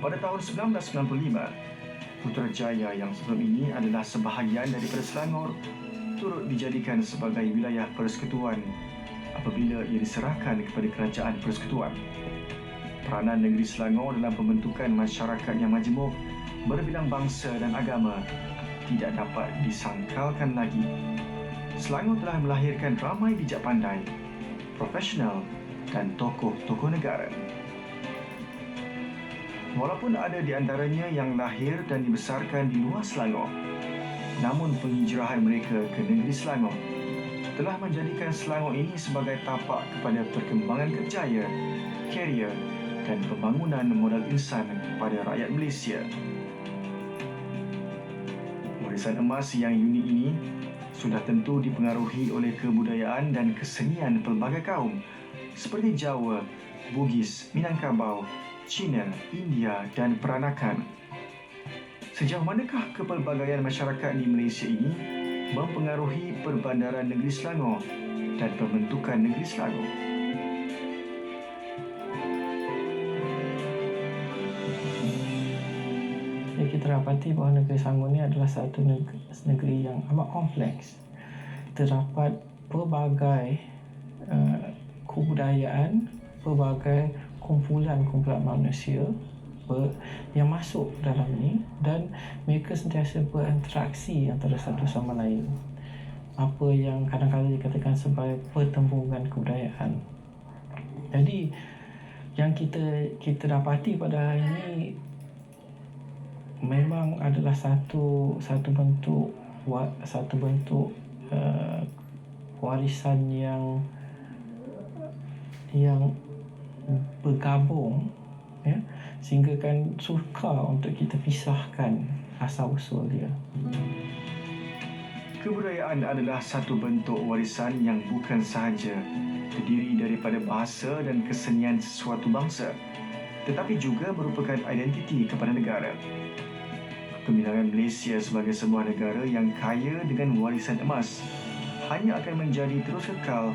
Pada tahun 1995, Putrajaya yang sebelum ini adalah sebahagian daripada Selangor turut dijadikan sebagai wilayah persekutuan apabila ia diserahkan kepada Kerajaan Persekutuan. Peranan negeri Selangor dalam pembentukan masyarakat yang majmuk berbilang bangsa dan agama tidak dapat disangkalkan lagi. Selangor telah melahirkan ramai bijak pandai, profesional dan tokoh-tokoh negara. Walaupun ada di antaranya yang lahir dan dibesarkan di luar Selangor, namun penghijrahan mereka ke negeri Selangor telah menjadikan Selangor ini sebagai tapak kepada perkembangan kerjaya, karier dan pembangunan modal insan kepada rakyat Malaysia. Warisan emas yang unik ini sudah tentu dipengaruhi oleh kebudayaan dan kesenian pelbagai kaum seperti Jawa, Bugis, Minangkabau, Cina, India dan Peranakan. Sejauh manakah kepelbagaian masyarakat di Malaysia ini mempengaruhi perbandaran negeri Selangor dan pembentukan negeri Selangor? Kita dapati bahawa negeri Selangor ini adalah satu negeri yang amat kompleks. Terdapat pelbagai kebudayaan, pelbagai kumpulan-kumpulan manusia yang masuk dalam ini dan mereka sentiasa berinteraksi antara satu sama lain. Apa yang kadang-kadang dikatakan sebagai pertembungan kebudayaan. Jadi yang kita dapati pada hari ini memang adalah satu bentuk warisan yang bergabung, ya, sehingga kan sukar untuk kita pisahkan asal usul dia. Kebudayaan adalah satu bentuk warisan yang bukan sahaja terdiri daripada bahasa dan kesenian sesuatu bangsa, tetapi juga merupakan identiti kepada negara. Kemilangan Malaysia sebagai sebuah negara yang kaya dengan warisan emas hanya akan menjadi terus kekal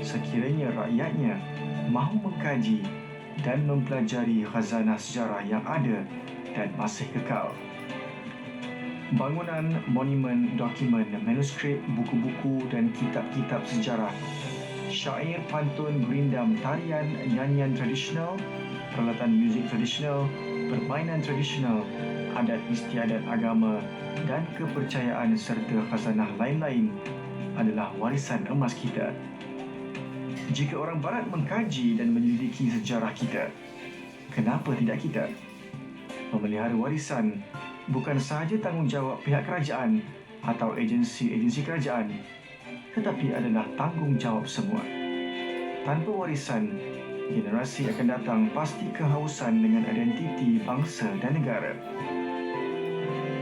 sekiranya rakyatnya mahu mengkaji dan mempelajari khazanah sejarah yang ada dan masih kekal. Bangunan, monumen, dokumen, manuskrip, buku-buku dan kitab-kitab sejarah, syair, pantun, gerindam, tarian, nyanyian tradisional, peralatan muzik tradisional, permainan tradisional, adat istiadat agama dan kepercayaan serta khazanah lain-lain adalah warisan emas kita. Jika orang Barat mengkaji dan menyelidiki sejarah kita, kenapa tidak kita? Memelihara warisan bukan sahaja tanggungjawab pihak kerajaan atau agensi-agensi kerajaan, tetapi adalah tanggungjawab semua. Tanpa warisan, generasi akan datang pasti kehausan dengan identiti bangsa dan negara.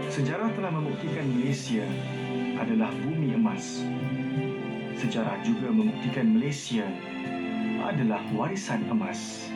Sejarah telah membuktikan Malaysia adalah bumi emas. Sejarah juga membuktikan Malaysia adalah warisan emas.